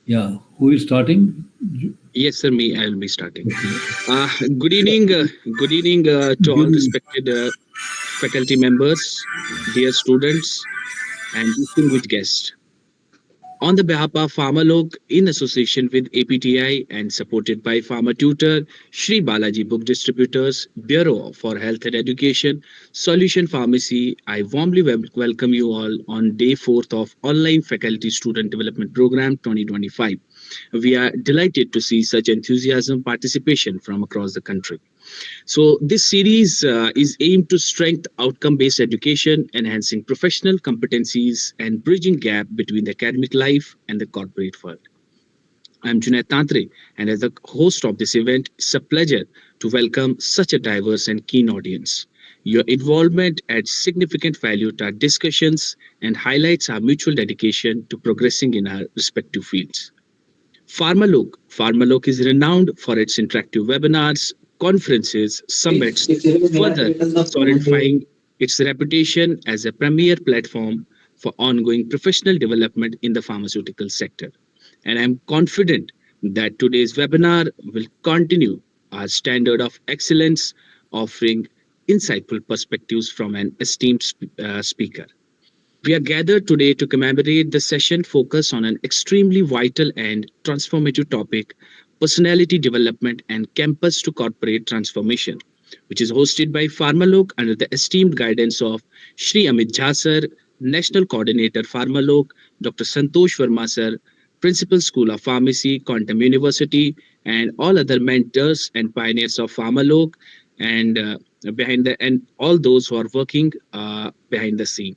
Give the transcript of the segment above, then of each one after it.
Yeah, who is starting? Yes, sir. Me, I will be starting. Okay. Uh, good evening. Good evening to all Give me. respected faculty members, dear students, and distinguished guests. On the behalf of Pharmalok, in association with APTI and supported by Pharmatutor, Shri Balaji Book Distributors, Bureau for Health and Education, Solution Pharmacy, I warmly welcome you all on day 4th of Online Faculty Student Development Program 2025. We are delighted to see such enthusiasm participation from across the country. So this series is aimed to strengthen outcome-based education, enhancing professional competencies and bridging gap between the academic life and the corporate world. I'm Junaid Tantre, and as the host of this event, it's a pleasure to welcome such a diverse and keen audience. Your involvement adds significant value to our discussions and highlights our mutual dedication to progressing in our respective fields. Pharmalok is renowned for its interactive webinars, conferences, summits, further solidifying its reputation as a premier platform for ongoing professional development in the pharmaceutical sector. And I'm confident that today's webinar will continue our standard of excellence, offering insightful perspectives from an esteemed speaker. We are gathered today to commemorate the session focused on an extremely vital and transformative topic, personality development and campus to corporate transformation, which is hosted by Pharmalok under the esteemed guidance of Shri Amit Jha sir, National Coordinator Pharmalok, Dr. Santosh Verma sir, Principal School of Pharmacy, Quantum University, and all other mentors and pioneers of Pharmalok, and all those who are working behind the scene.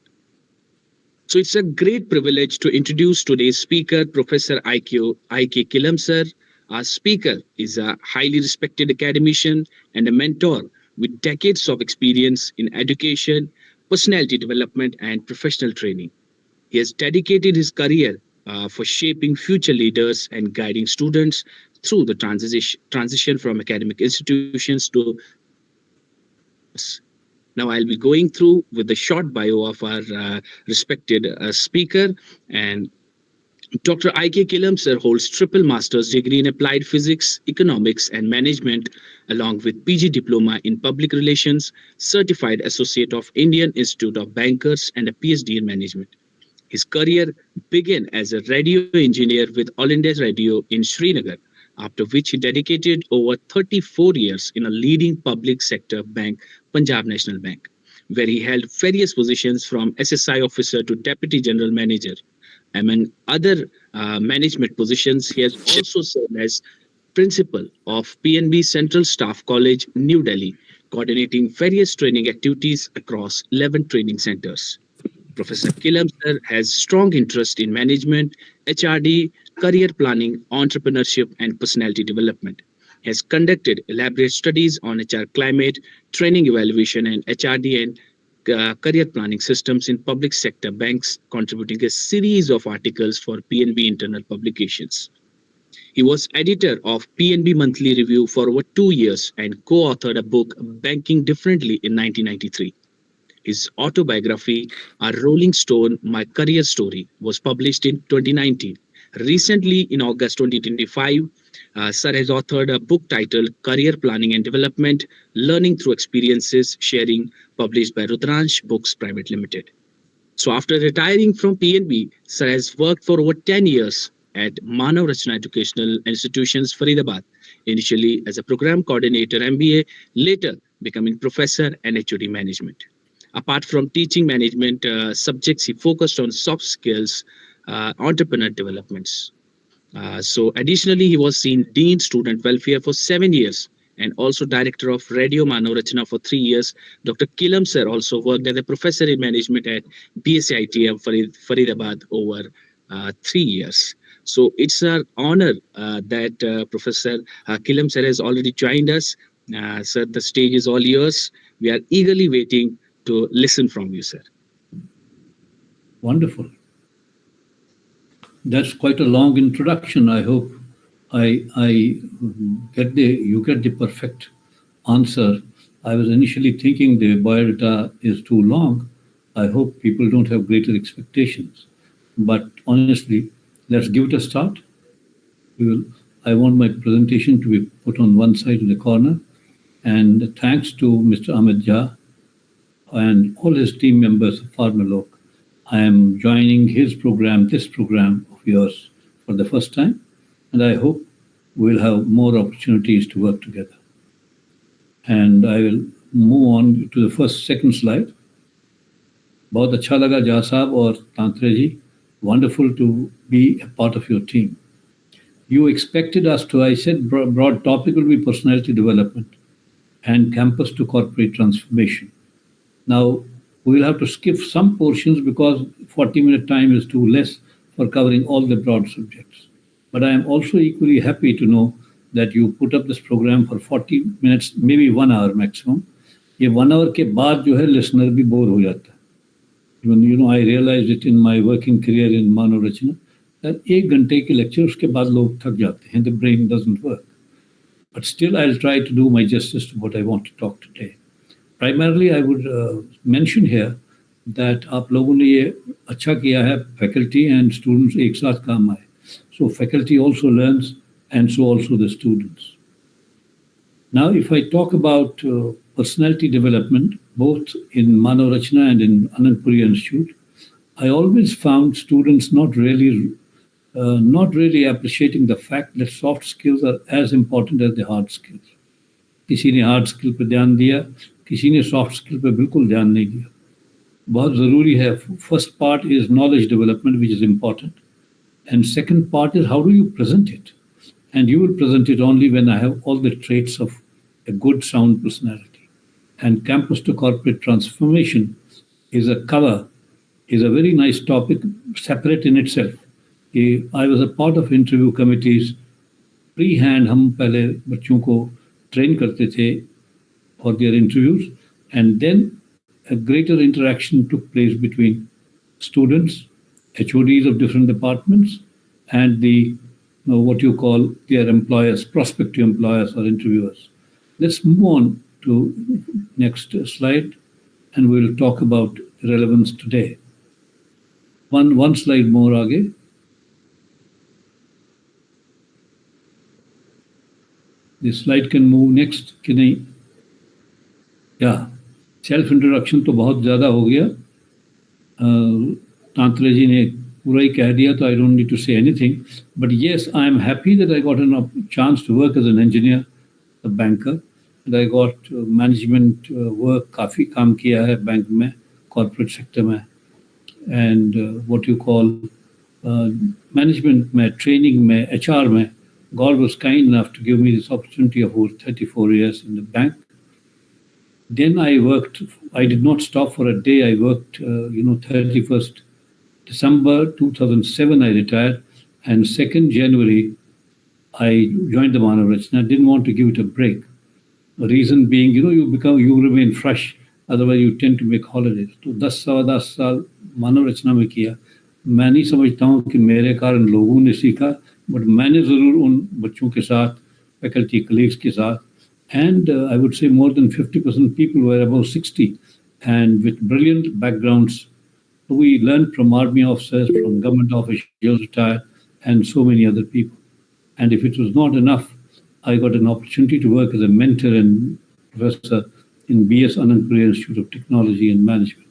So it's a great privilege to introduce today's speaker, Professor I.K. Kilam sir. Our speaker is a highly respected academician and a mentor with decades of experience in education, personality development, and professional training. He has dedicated his career for shaping future leaders and guiding students through the transition from academic institutions to now, I'll be going through with the short bio of our respected speaker. And Dr. I.K. Kilam sir holds triple master's degree in applied physics, economics, and management, along with PG diploma in public relations, certified associate of Indian Institute of Bankers, and a PhD in management. His career began as a radio engineer with All India Radio in Srinagar, after which he dedicated over 34 years in a leading public sector bank, Punjab National Bank, where he held various positions from SSI officer to deputy general manager. Among other management positions, he has also served as principal of PNB Central Staff College, New Delhi, coordinating various training activities across 11 training centers. Professor Kilam sir has strong interest in management, HRD, career planning, entrepreneurship, and personality development. He has conducted elaborate studies on HR climate, training evaluation, and HRD and career planning systems in public sector banks, contributing a series of articles for PNB internal publications. He was editor of PNB Monthly Review for over 2 years and co-authored a book, Banking Differently, in 1993. His autobiography, A Rolling Stone, My Career Story, was published in 2019. Recently, in August 2025, Sir has authored a book titled Career Planning and Development, Learning Through Experiences Sharing, published by Rudransh Books Private Limited. So after retiring from PNB, Sir has worked for over 10 years at Manav Rachna Educational Institutions, Faridabad, initially as a program coordinator MBA, later becoming professor and HOD management. Apart from teaching management subjects, he focused on soft skills, entrepreneur developments. So additionally, he was seen Dean Student Welfare for 7 years and also Director of Radio Manav Rachna for 3 years. Dr. Kilam sir also worked as a professor in management at BSITM Faridabad over 3 years. So it's an honor that Professor Kilam sir has already joined us. Sir, the stage is all yours. We are eagerly waiting to listen from you, sir. Wonderful. That's quite a long introduction. I hope I get you get the perfect answer. I was initially thinking the biodata is too long. I hope people don't have greater expectations. But honestly, let's give it a start. I want my presentation to be put on one side of the corner. And thanks to Mr. Amit Jha and all his team members of Pharmalok, I am joining his program, this program of yours, for the first time. And I hope we'll have more opportunities to work together. And I will move on to the second slide. बहुत अच्छा लगा जा साहब और तांत्रे जी. Wonderful to be a part of your team. You expected us to, I said, broad topic will be personality development and campus to corporate transformation. Now, we'll have to skip some portions because 40-minute time is too less for covering all the broad subjects. But I am also equally happy to know that you put up this program for 40 minutes, maybe 1 hour maximum. ये 1 hour के बाद जो है listener भी bore हो जाता है. Even, I realized it in my working career in Manorachana that 1 घंटे के lecture उसके बाद लोग थक जाते हैं. The brain doesn't work. But still, I'll try to do my justice to what I want to talk today. Primarily, I would mention here that आप लोगों ने ये अच्छा किया है, faculty and students एक साथ काम आए. So faculty also learns, and so also the students. Now, if I talk about personality development, both in Manorachana and in Anandpuri Institute, I always found students not really appreciating the fact that soft skills are as important as the hard skills. किसी ने hard skill पे ध्यान दिया, किसी ने soft skill पे बिल्कुल ध्यान नहीं दिया. बहुत ज़रूरी है. First part is knowledge development, which is important. And second part is how do you present it? And you will present it only when I have all the traits of a good, sound personality. And campus to corporate transformation is a very nice topic, separate in itself. I was a part of interview committees. Pre-hand हम पहले बच्चों को train करते थे for their interviews, and then a greater interaction took place between students, HODs of different departments, and the what you call their employers, prospective employers or interviewers. Let's move on to next slide, and we'll talk about relevance today. One slide more आगे. This slide can move next कि नहीं? Yeah, self introduction तो बहुत ज़्यादा हो गया. तांत्रे जी ने पूरा ही कह दिया, तो I don't need to say anything. But yes, I am happy that I got a chance to work as an engineer, a banker, and I got management work. काफ़ी काम किया है बैंक में, corporate sector में, and what you call management में, training में, HR में. God was kind enough to give me this opportunity of over 34 years in the bank. Then I worked. I did not stop for a day. I worked, 31st December 2007, I retired, and 2nd January, I joined the Manorachana. I didn't want to give it a break. The reason being, you remain fresh, otherwise you tend to make holidays. So 10 साल Manorachana में किया. मैं नहीं समझता हूँ कि मेरे कारण लोगों ने सीखा, but मैंने ज़रूर उन बच्चों के साथ, faculty colleagues के साथ, and I would say more than 50% people were above 60 and with brilliant backgrounds. We learned from army officers, from government officials retired, and so many other people. And if it was not enough, I got an opportunity to work as a mentor and professor in BS Anandpuri Institute of Technology and Management.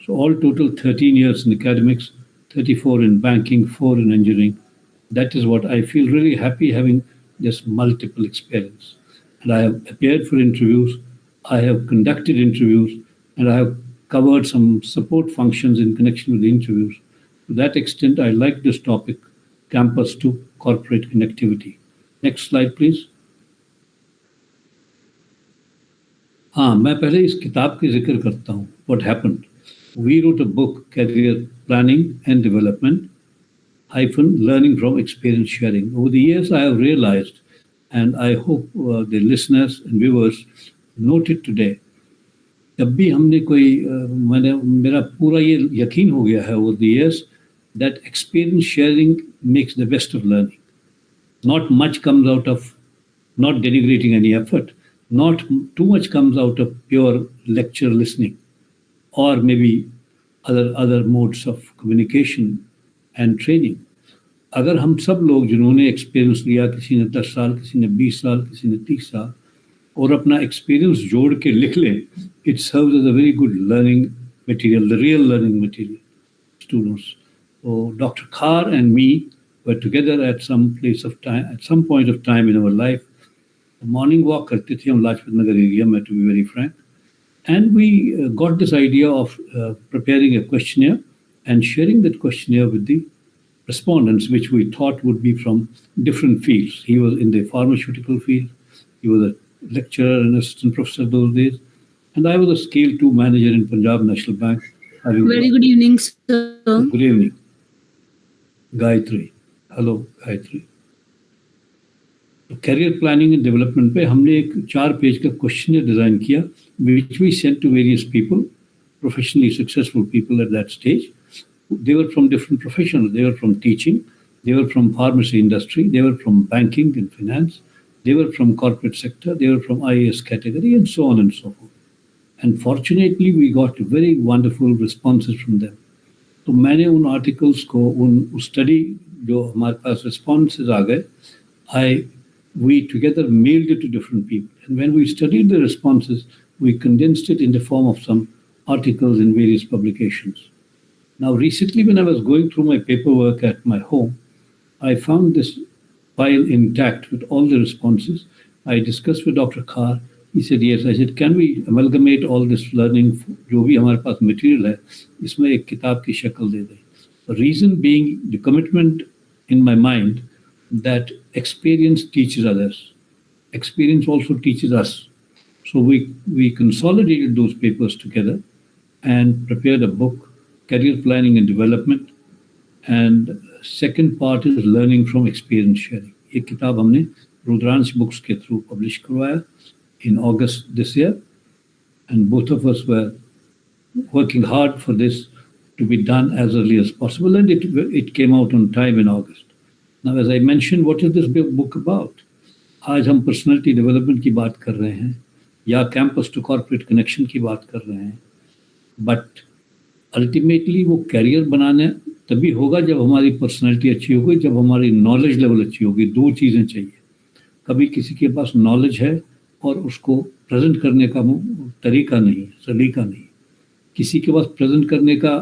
So all total 13 years in academics, 34 in banking, 4 in engineering. That is what I feel really happy having this multiple experience. And I have appeared for interviews, I have conducted interviews, and I have covered some support functions in connection with the interviews. To that extent, I like this topic, campus to corporate connectivity. Next slide, please. हाँ, मैं पहले इस किताब की जिक्र करता हूँ. What happened? We wrote a book, Career Planning and Development, learning from experience sharing. Over the years, I have realized, and I hope the listeners and viewers note it today, जब भी हमने मेरा पूरा ये यकीन हो गया है over the years that experience sharing makes the best of learning. Not much comes out of, not denigrating any effort, not too much comes out of pure lecture listening, or maybe other modes of communication and training. अगर हम सब लोग जिन्होंने experience लिया, किसी ने 10 साल, किसी ने 20 साल, किसी ने 30 साल, और अपना एक्सपीरियंस जोड़ के लिख लें, it serves as a very good learning material, the real learning material, students. So Dr. Khar and me were together at some place of time, at some point of time in our life. Morning walk करते थे हम Lajpat Nagar area में, to be very frank. And we got this idea of preparing a questionnaire and sharing that questionnaire with the respondents, which we thought would be from different fields. He was in the pharmaceutical field, he was a lecturer and assistant professor those days, and I was a scale 2 manager in Punjab National Bank. Very good evening, sir. Good evening. Gayatri. Hello, Gayatri. तो career planning and development पे हमने एक 4 page का questionnaire design किया, which we sent to various people, professionally successful people at that stage. They were from different professions. They were from teaching, they were from pharmacy industry, they were from banking and finance, they were from corporate sector, they were from IAS category, and so on and so forth. And fortunately, we got very wonderful responses from them. तो मैंने उन articles को, उन study जो हमारे पास responses आ गए, we together mailed it to different people. And when we studied the responses, we condensed it in the form of some articles in various publications. Now, recently, when I was going through my paperwork at my home, I found this file intact with all the responses. I discussed with Dr. Khar. He said, yes. I said, can we amalgamate all this learning, जो भी हमारे पास material है, इसमें एक किताब की शक्ल दे दें. The reason being the commitment in my mind that experience teaches others. Experience also teaches us. So we consolidated those papers together and prepared a book, Career Planning and Development. And second part is Learning from Experience Sharing. ये किताब हमने Rudransh books के through publish करवाया in August this year. And both of us were working hard for this to be done as early as possible. And it came out on time in August. Now, as I mentioned, what is this book about? आज हम personality development की बात कर रहे हैं या campus to corporate connection की बात कर रहे हैं, बट अल्टीमेटली वो कैरियर बनाने तभी होगा जब हमारी पर्सनालिटी अच्छी होगी, जब हमारी नॉलेज लेवल अच्छी होगी. 2 चीज़ें चाहिए. कभी किसी के पास नॉलेज है और उसको प्रेजेंट करने का तरीका नहीं है, सलीका नहीं. किसी के पास प्रेजेंट करने का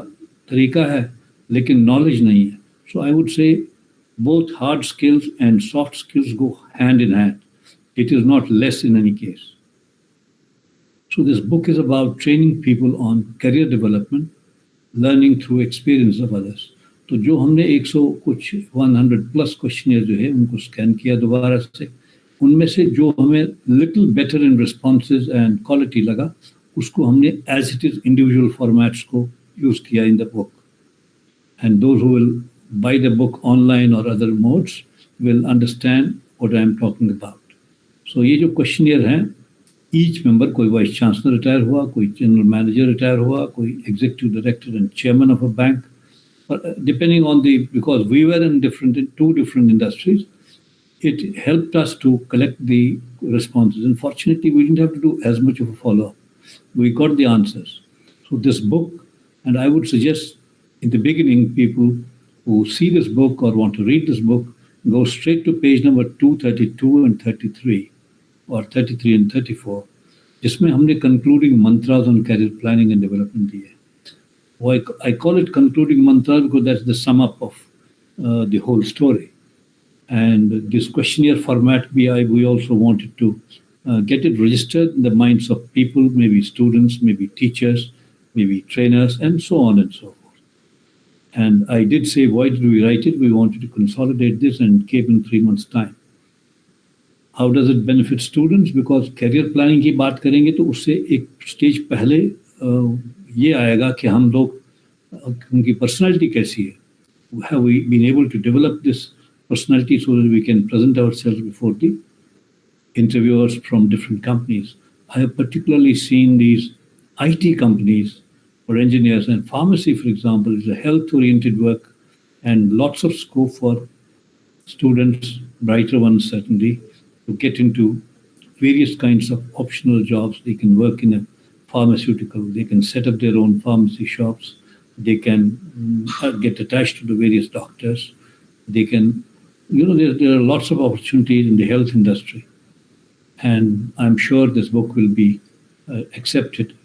तरीका है लेकिन नॉलेज नहीं है. So I would say both hard skills and soft skills go hand in hand. It is not less in any case. So this book is about training people on career development, learning through experience of others. तो जो हमने 100 plus questionnaire जो है उनको scan किया दोबारा से, उनमें से जो हमें little better in responses and quality लगा, उसको हमने as it is individual formats को use किया in the book. And those who will buy the book online or other modes will understand what I am talking about. So ये जो questionnaire हैं, each member, कोई vice chancellor retire हुआ, कोई general manager retire हुआ, कोई executive director and chairman of a bank, depending on because we were in 2 different industries, it helped us to collect the responses. And fortunately, we didn't have to do as much of a follow-up. We got the answers. So this book, and I would suggest in the beginning, people who see this book or want to read this book, go straight to page number 232 and 33, or 33 and 34, जिसमें हमने concluding mantras on career planning and development दिए. I call it concluding mantras because that's the sum up of the whole story. And this questionnaire format, we also wanted to get it registered in the minds of people, maybe students, maybe teachers, maybe trainers, and so on and so forth. And I did say, why did we write it? We wanted to consolidate this and came in 3 months' time. How does it benefit students? Because career planning की बात करेंगे तो उससे एक stage पहले ये आएगा कि हम लोग उनकी पर्सनालिटी कैसी है. Have we been able to develop this personality so that we can present ourselves before the interviewers from different companies? I have particularly seen these IT companies for engineers, and pharmacy, for example, is a health-oriented work and lots of scope for students, brighter ones certainly, to get into various kinds of optional jobs. They can work in a pharmaceutical, they can set up their own pharmacy shops, they can get attached to the various doctors, They can, there are lots of opportunities in the health industry. And I'm sure this book will be accepted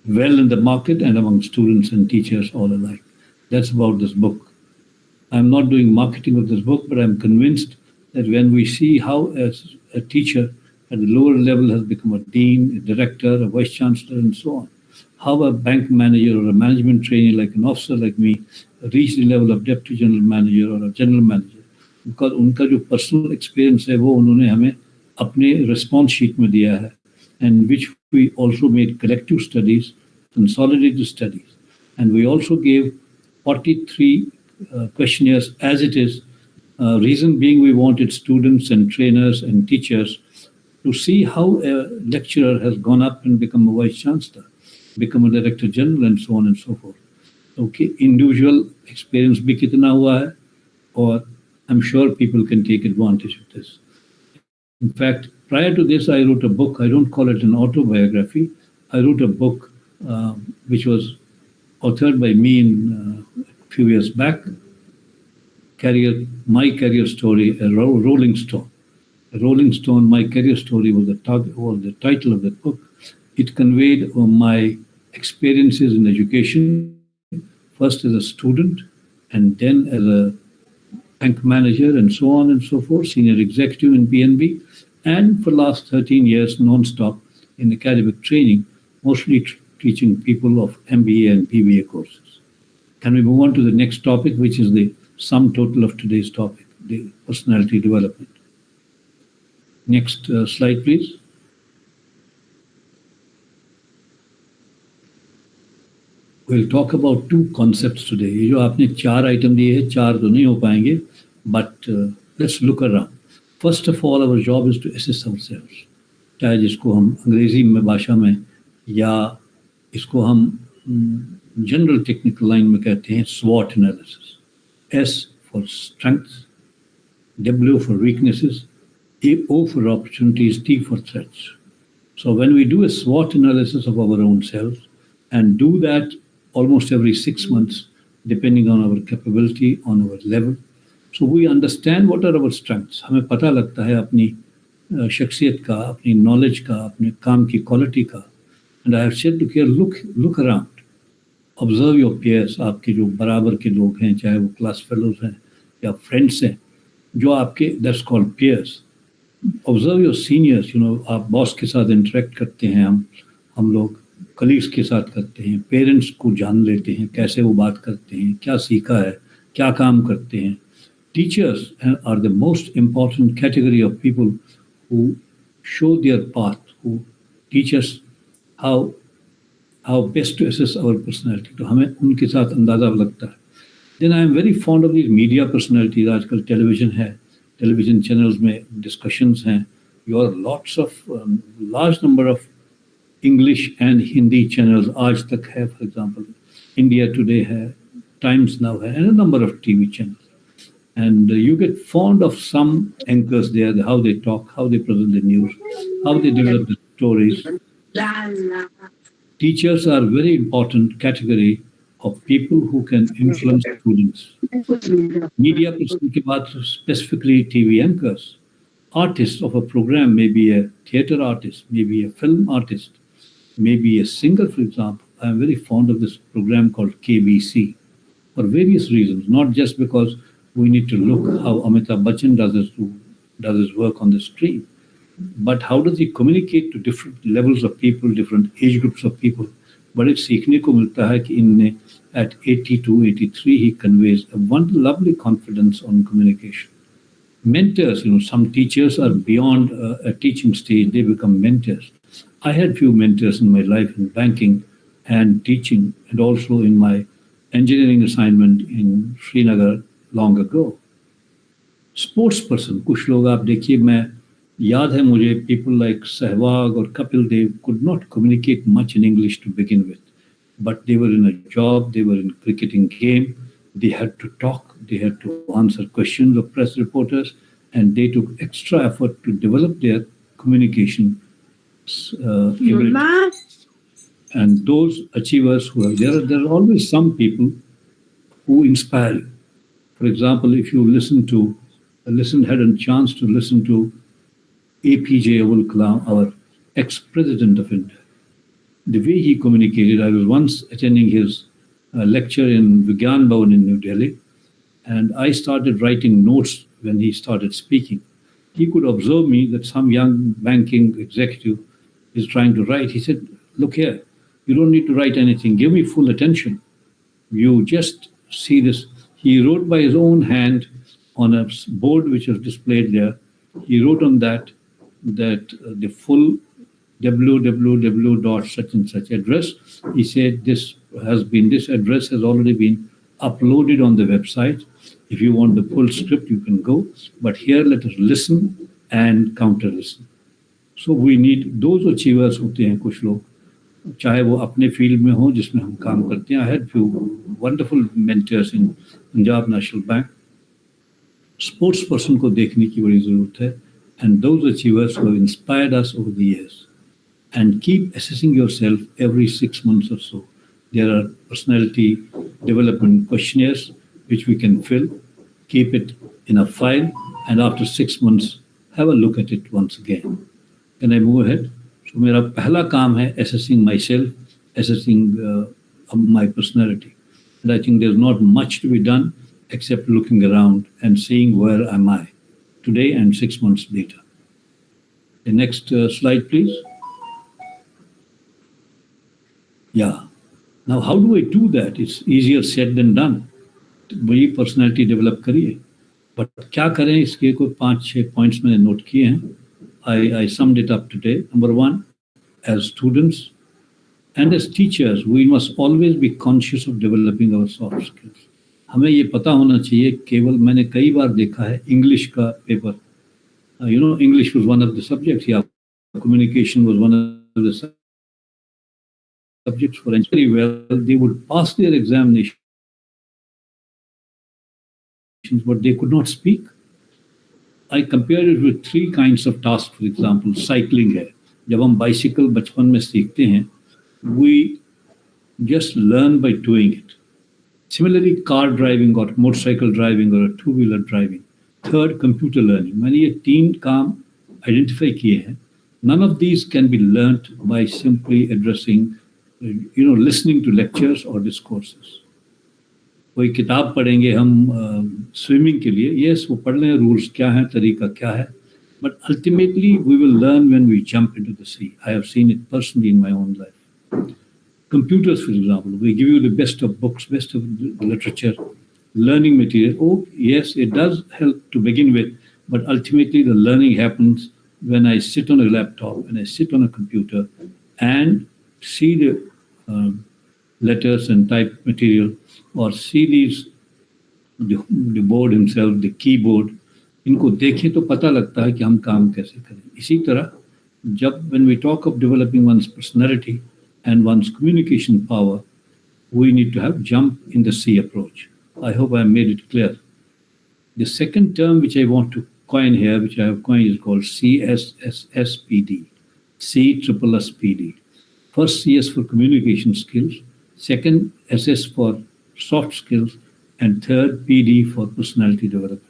well in the market and among students and teachers all alike. That's about this book. I'm not doing marketing of this book, but I'm convinced that when we see how as a teacher at the lower level has become a dean, a director, a vice chancellor, and so on, how a bank manager or a management trainee like an officer like me reach the level of deputy general manager or a general manager, because उनका जो personal experience है वो उन्होंने हमें अपने response sheet में दिया है, and which we also made collective studies, consolidated studies, and we also gave 43 questionnaires as it is. Reason being, we wanted students and trainers and teachers to see how a lecturer has gone up and become a vice chancellor, become a director general, and so on and so forth. Okay, individual experience bhi kitna hua hai, or I'm sure people can take advantage of this. In fact, prior to this, I wrote a book. I don't call it an autobiography. I wrote a book which was authored by me in a few years back. My career story, a Rolling Stone. A Rolling Stone, my career story was the title of that book. It conveyed my experiences in education, first as a student, and then as a bank manager, and so on and so forth, senior executive in PNB, and for the last 13 years, non-stop in academic training, mostly teaching people of MBA and BBA courses. Can we move on to the next topic, which is the sum total of today's topic, the personality development. Next slide, please. We'll talk about two concepts today. ये जो आपने चार item दिए हैं, चार तो नहीं हो पाएंगे, but let's look around. First of all, our job is to assess ourselves. चाहे जिसको हम अंग्रेजी में भाषा में या इसको हम जनरल टेक्निकल लाइन में कहते हैं SWOT analysis. S for strengths, W for weaknesses, O for opportunities, T for threats. So when we do a SWOT analysis of our own selves and do that almost every 6 months, depending on our capability, on our level, so we understand what are our strengths. हमें पता लगता है अपनी शख्सियत का, अपनी knowledge का, अपने काम की quality का. And I have said, look around. Observe your peers, आपके जो बराबर के लोग हैं, चाहे वो class fellows हैं या friends हैं, जो आपके, that's called peers. Observe your seniors, आप boss के साथ interact करते हैं, हम लोग colleagues के साथ करते हैं, parents को जान लेते हैं, कैसे वो बात करते हैं, क्या सीखा है, क्या काम करते हैं. Teachers are the most important category of people who show their path, who teach us how best to assess our personality. तो हमें उनके साथ अंदाज़ा लगता है. Then I am very fond of these media personalities. आजकल television है, television channels में discussions हैं. There are lots of large number of English and Hindi channels. आज तक है, for example, India Today है, Times Now है, and a number of TV channels. And you get fond of some anchors there, how they talk, how they present the news, how they develop the stories. Teachers are a very important category of people who can influence students. Media person के बाद specifically TV anchors. Artists of a program may be a theater artist, maybe a film artist, maybe a singer, for example. I am very fond of this program called KBC for various reasons, not just because we need to look how Amitabh Bachchan does his work on the screen, but how does he communicate to different levels of people, different age groups of people. बड़े सीखने को मिलता है कि इनने at 82, 83 he conveys a lovely confidence on communication. Mentors, some teachers are beyond a teaching stage, they become mentors. I had few mentors in my life in banking and teaching, and also in my engineering assignment in Srinagar long ago. Sports person, कुछ लोग आप देखिए, मैं याद है मुझे, people like Sehwag or Kapil Dev could not communicate much in English to begin with, but they were in a job, they were in a cricketing game, they had to talk, they had to answer questions of press reporters, and they took extra effort to develop their communication ability. And those achievers there are always some people who inspire you. For example, if you had a chance to listen to APJ Abul Kalam, our ex-president of India, the way he communicated. I was once attending his lecture in Vigyan Bhavan in New Delhi, and I started writing notes when he started speaking. He could observe me that some young banking executive is trying to write. He said, "Look here, you don't need to write anything. Give me full attention. You just see this." He wrote by his own hand on a board which was displayed there. He wrote on that the full www dot such and such address. He said this address has already been uploaded on the website. If you want the full script, you can go. But here, let us listen and counter listen. So we need those achievers होते हैं कुछ लोग, चाहे वो अपने field में हो जिसमें हम काम करते हैं. I had few wonderful mentors in Punjab National Bank. Sports person को देखने की बड़ी जरूरत है, and those achievers who have inspired us over the years. And keep assessing yourself every 6 months or so. There are personality development questionnaires which we can fill, keep it in a file, and after 6 months, have a look at it once again. Can I move ahead? So मेरा पहला काम है assessing myself, assessing my personality. And I think there's not much to be done except looking around and seeing where am I today and 6 months later. The next slide, please. Yeah. Now, how do I do that? It's easier said than done. वही personality develop करिए, but क्या करें इसके कोई 5-6 points मैंने note किए हैं. I summed it up today. Number one, as students and as teachers, we must always be conscious of developing our soft skills. हमें ये पता होना चाहिए. केवल मैंने कई बार देखा है इंग्लिश का paper, English was one of the subjects. Yeah, communication was one of the subjects for very well. They would pass their examinations, but they could not speak. I compared it with 3 kinds of tasks. For example, cycling है. जब हम bicycle बचपन में सीखते हैं, we just learn by doing it. Similarly, car driving or motorcycle driving or a two-wheeler driving. Third, computer learning. मैंने ये 3 काम identify किए हैं. None of these can be learnt by simply addressing, listening to lectures or discourses. कोई किताब पढ़ेंगे हम swimming के लिए, यस वो पढ़ लें रूल्स क्या हैं, तरीका क्या है, but ultimately we will learn when we jump into the sea. I have seen it personally in my own life. Computers, for example, we give you the best of books, best of literature, learning material. Oh, yes, it does help to begin with, but ultimately the learning happens when I sit on a laptop, when I sit on a computer and see the letters and type material, or see the board himself, the keyboard. इनको देखें तो पता लगता है कि हम काम कैसे करें. इसी तरह जब when we talk of developing one's personality and one's communication power, we need to have jump in the sea approach. I hope I made it clear. The second term which I want to coin here, which I have coined, is called CSSSPD. CSSSPD. First, CS for communication skills. Second, SS for soft skills. And third, PD for personality development.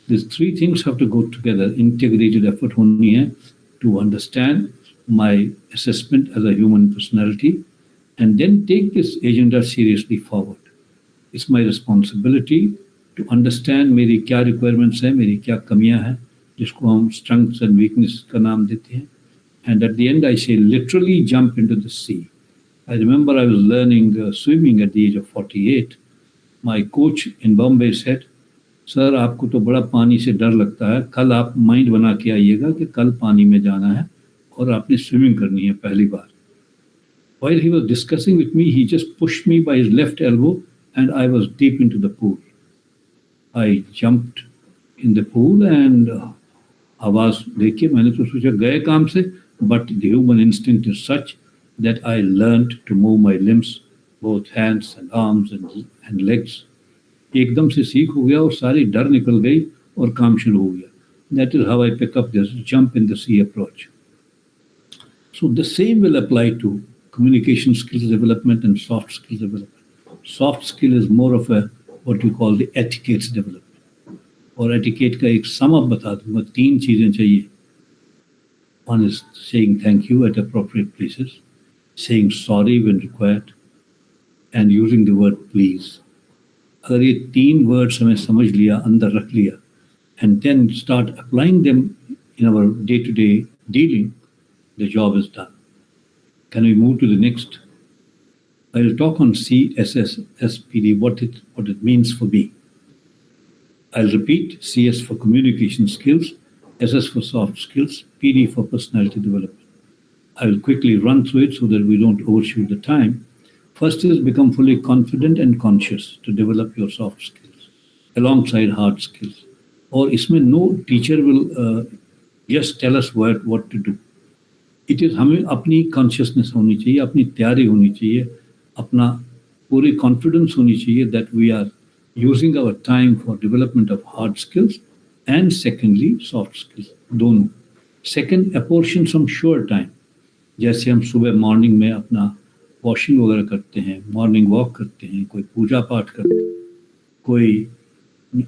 These 3 things have to go together. Integrated effort honi hai to understand my assessment as a human personality and then take this agenda seriously forward. It's my responsibility to understand मेरी क्या requirements हैं, मेरी क्या कमियां हैं, जिसको हम strengths and weaknesses का नाम देते हैं. And at the end, I say literally jump into the sea. I remember I was learning swimming at the age of 48. My coach in Bombay said, "Sir, आपको तो बड़ा पानी से डर लगता है. कल आप माइंड बना के आइएगा कि कल पानी में जाना है और आपने स्विमिंग करनी है पहली बार." While he was discussing with me, he just pushed me by his left elbow and I was deep into the pool. I jumped in the pool and आवाज देखिए, मैंने तो सोचा गए काम से, but the human instinct is such that I learned to move my limbs, both hands and arms and legs. एकदम से सीख हो गया और सारी डर निकल गई और काम शुरू हो गया. That is how I pick up this jump in the sea approach. So the same will apply to communication skills development and soft skills development. Soft skill is more of a what you call the etiquettes development. और etiquette का एक sum up बता दूंगा. 3 चीजें चाहिए. One is saying thank you at appropriate places, saying sorry when required, and using the word please. अगर ये 3 words हमें समझ लिया, अंदर रख लिया, and then start applying them in our day-to-day dealing, the job is done. Can we move to the next? I will talk on CSSPD, what it means for me. I'll repeat: CS for communication skills, SS for soft skills, PD for personality development. I will quickly run through it so that we don't overshoot the time. First is become fully confident and conscious to develop your soft skills alongside hard skills. Or इसमें no teacher will just tell us what to do. It is हमें अपनी consciousness होनी चाहिए, अपनी तैयारी होनी चाहिए, अपना पूरी confidence होनी चाहिए that we are using our time for development of hard skills and secondly soft skills, दोनों. Second, apportion some sure time. जैसे हम सुबह मॉर्निंग में अपना वॉशिंग वगैरह करते हैं, मॉर्निंग वॉक करते हैं, कोई पूजा पाठ करते हैं, कोई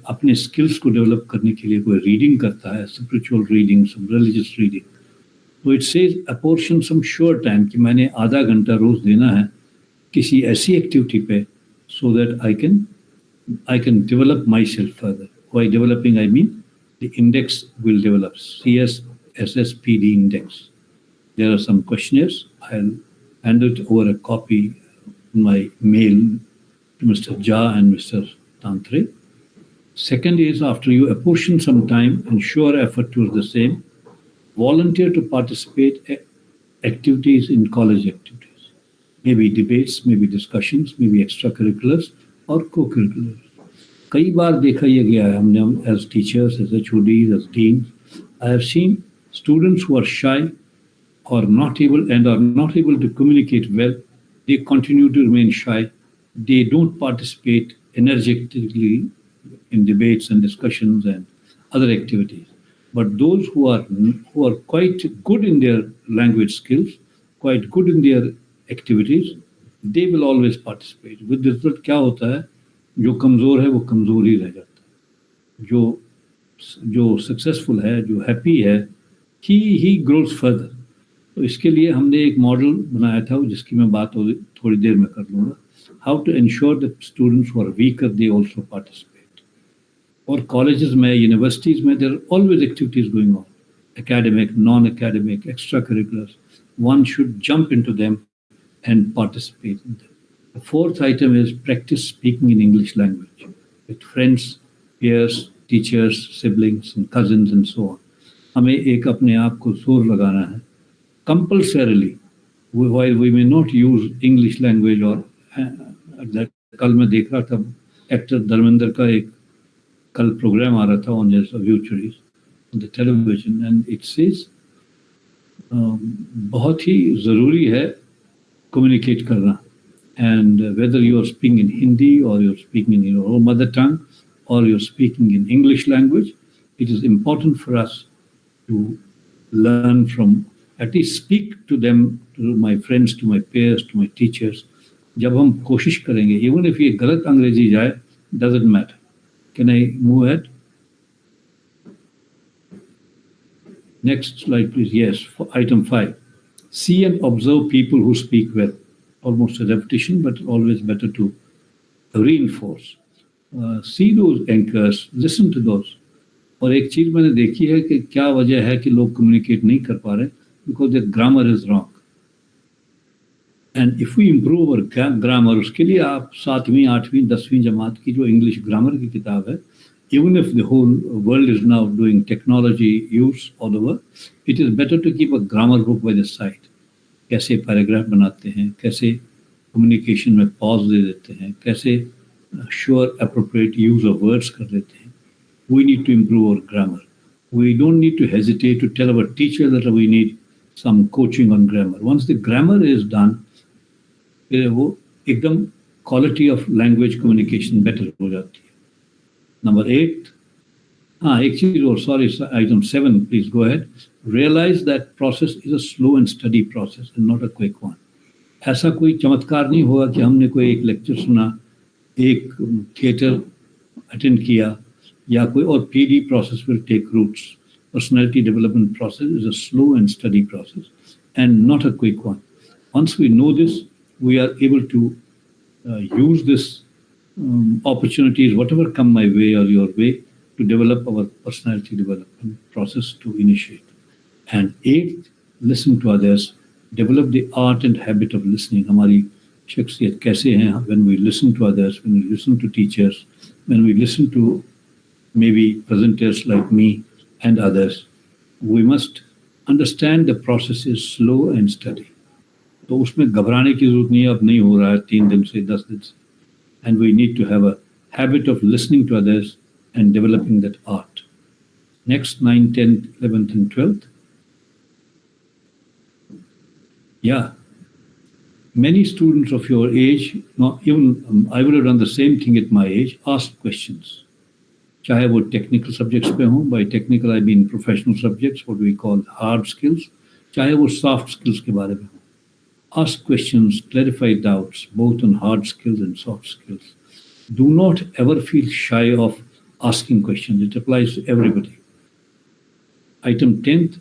अपने स्किल्स को डेवलप करने के लिए कोई रीडिंग करता है, spiritual reading, some religious reading. तो it says a portion some sure time कि मैंने आधा घंटा रोज देना है किसी ऐसी एक्टिविटी पे so that I can develop myself further. By developing, I mean the index will develop, CSSPD index. There are some questionnaires. I'll hand it over a copy in my mail to Mr. Jha and Mr. Tantre. Second is, after you apportion some time and sure effort towards the same, volunteer to participate activities in college activities. Maybe debates, maybe discussions, maybe extracurriculars or co-curriculars. कई बार देखा यह गया है हमने as teachers, as HODs, as deans, I have seen students who are shy or not able to communicate well. They continue to remain shy. They don't participate energetically in debates and discussions and other activities. But those who are quite good in their language skills, quite good in their activities, they will always participate. With this result, क्या होता है? जो कमजोर है वो कमजोर ही रह जाता है. जो सक्सेसफुल है, जो हैप्पी है, he grows further. तो इसके लिए हमने एक मॉडल बनाया था जिसकी मैं बात थोड़ी देर में कर लूँगा. How to ensure that students who are weaker they also participate. और colleges में, universities में, there are always activities going on, academic, non-academic, extracurriculars. One should jump into them and participate in them. The fourth item is practice speaking in English language with friends, peers, teachers, siblings and cousins and so on. हमें एक अपने आप को जोर लगाना है. Compulsorily, while we may not use English language or कल मैं देख रहा था एक्टर धर्मेंद्र का एक कल प्रोग्राम आ रहा था on his obituaries on the television and it says बहुत ही ज़रूरी है communicate करना. And whether you are speaking in Hindi or you're speaking in your own mother tongue or you're speaking in English language, it is important for us to learn from, at least speak to them, to my friends, to my peers, to my teachers. जब हम कोशिश करेंगे, even if ये गलत अंग्रेजी जाए, doesn't matter. Can I move ahead? Next slide, please. Yes, for item 5. See and observe people who speak well. Almost a repetition, but always better to reinforce. See those anchors, listen to those. और एक चीज मैंने देखी है कि क्या वजह है कि लोग कम्युनिकेट नहीं कर पा रहे, because their grammar is wrong. And if we improve our grammar, उसके लिए आप 7वीं, 8वीं, 10वीं जमात की जो इंग्लिश ग्रामर की किताब है, even if the whole world is now doing technology use all over, it is better to keep a grammar book by the side. कैसे पैराग्राफ बनाते हैं, कैसे कम्युनिकेशन में पॉज दे देते हैं, कैसे sure appropriate use of words कर लेते हैं. We need to improve our grammar. We don't need to hesitate to tell our teacher that we need some coaching on grammar. Once the grammar is done, फिर वो एकदम quality of language communication better हो जाती है. Number 8. एक चीज और, sorry, item 7, please go ahead. Realize that process is a slow and steady process and not a quick one. ऐसा कोई चमत्कार नहीं होगा कि हमने कोई एक लेक्चर सुना, एक थिएटर अटेंड किया या कोई और PD process will take roots. Personality development process is a slow and steady process and not a quick one. Once we know this, we are able to use this opportunities, whatever come my way or your way, to develop our personality development process to initiate. And eighth, listen to others. Develop the art and habit of listening. हमारी शख्सियत कैसे हैं when we listen to others, when we listen to teachers, when we listen to maybe presenters like me and others. We must understand the process is slow and steady. तो उसमें घबराने की जरूरत नहीं है, अब नहीं हो रहा है 3 दिन से 10 दिन से. And we need to have a habit of listening to others and developing that art. Next, 9th, 10th, 11th, and 12th. Yeah, many students of your age, not even I would have done the same thing at my age, ask questions. चाहे वो technical subjects पे हों, by technical I mean professional subjects, what we call hard skills, चाहे वो soft skills के बारे में हो. Ask questions, clarify doubts, both on hard skills and soft skills. Do not ever feel shy of asking questions. It applies to everybody. Item 10th,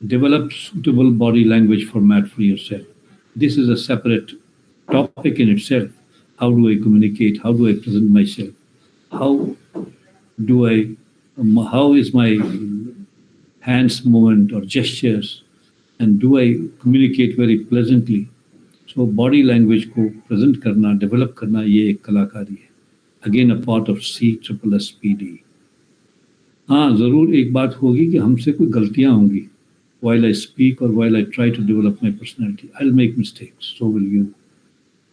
develop suitable body language format for yourself. This is a separate topic in itself. How do I communicate? How do I present myself? How is my hands movement or gestures? And do I communicate very pleasantly? So body language को present करना, develop करना, ये एक कलाकारी है. Again, a part of CSSPD. हाँ, ज़रूर एक बात होगी कि हमसे कोई गलतियाँ होंगी. While I speak or while I try to develop my personality, I'll make mistakes. So will you.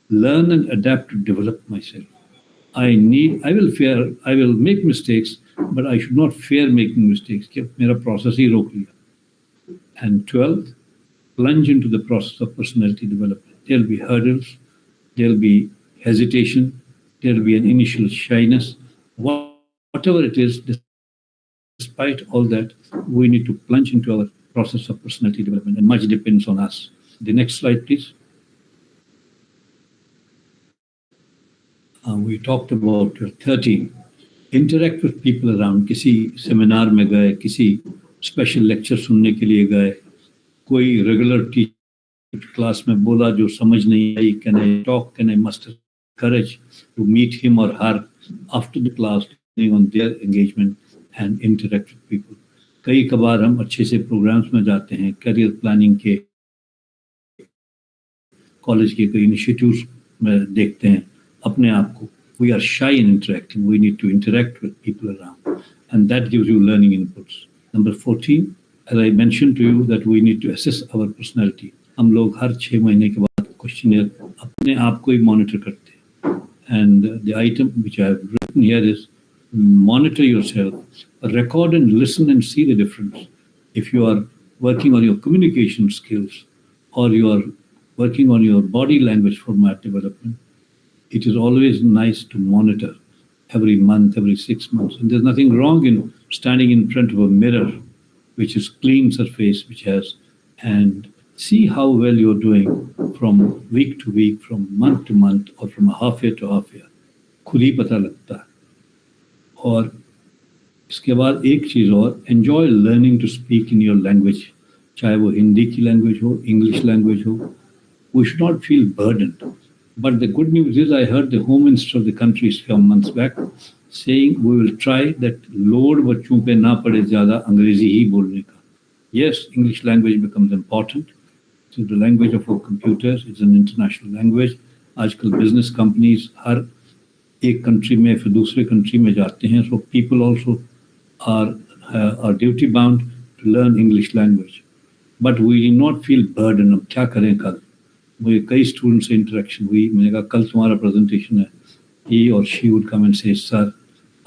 Learn and adapt to develop myself. I will make mistakes, but I should not fear making mistakes. कि मेरा process ही रोक लिया. And 12th, plunge into the process of personality development. There'll be hurdles, there'll be hesitation, there'll be an initial shyness. Whatever it is, despite all that, we need to plunge into our process of personality development, and much depends on us. The next slide, please. We talked about 30. Interact with people around. किसी seminar में गए, किसी special lecture सुनने के लिए गए, कोई regular teacher class में बोला जो समझ नहीं आई, can I talk, can I muster courage to meet him or her after the class, depending on their engagement and interact with people. कई कबार हम अच्छे से प्रोग्राम्स में जाते हैं, करियर प्लानिंग के, कॉलेज के कई इनिशिएटिव्स में देखते हैं अपने आप को. We are shy in interacting. We need to interact with people around, and that gives you learning inputs. Number 14, as I mentioned to you, that we need to assess our personality. हम लोग हर 6 महीने के बाद questionnaire अपने आप को ही monitor करते हैं. And the item which I have written here is monitor yourself, record and listen and see the difference. If you are working on your communication skills or you are working on your body language format development, it is always nice to monitor every month, every 6 months. And there's nothing wrong in standing in front of a mirror, which is clean surface, which has, and see how well you're doing from week to week, from month to month, or from a half year to half year. खुद ही पता लगता है. और इसके बाद एक चीज़ और, enjoy learning to speak in your language, चाहे वो हिंदी की लैंग्वेज हो, इंग्लिश लैंग्वेज हो. We should not feel burdened. But the good news is I heard the Home Minister of the country some months back saying we will try that load बच्चों पे ना पड़े ज़्यादा अंग्रेजी ही बोलने का. Yes, English language becomes important. So the language of our computers is an international language. आजकल business companies हर एक country में फिर दूसरे country में जाते हैं. So people also are duty bound to learn English language. But we do not feel burdened. अब क्या करें कल? मुझे कई स्टूडेंट से इंटरेक्शन हुई. मैंने कहा कल तुम्हारा प्रेजेंटेशन है. He or she would come and say, sir,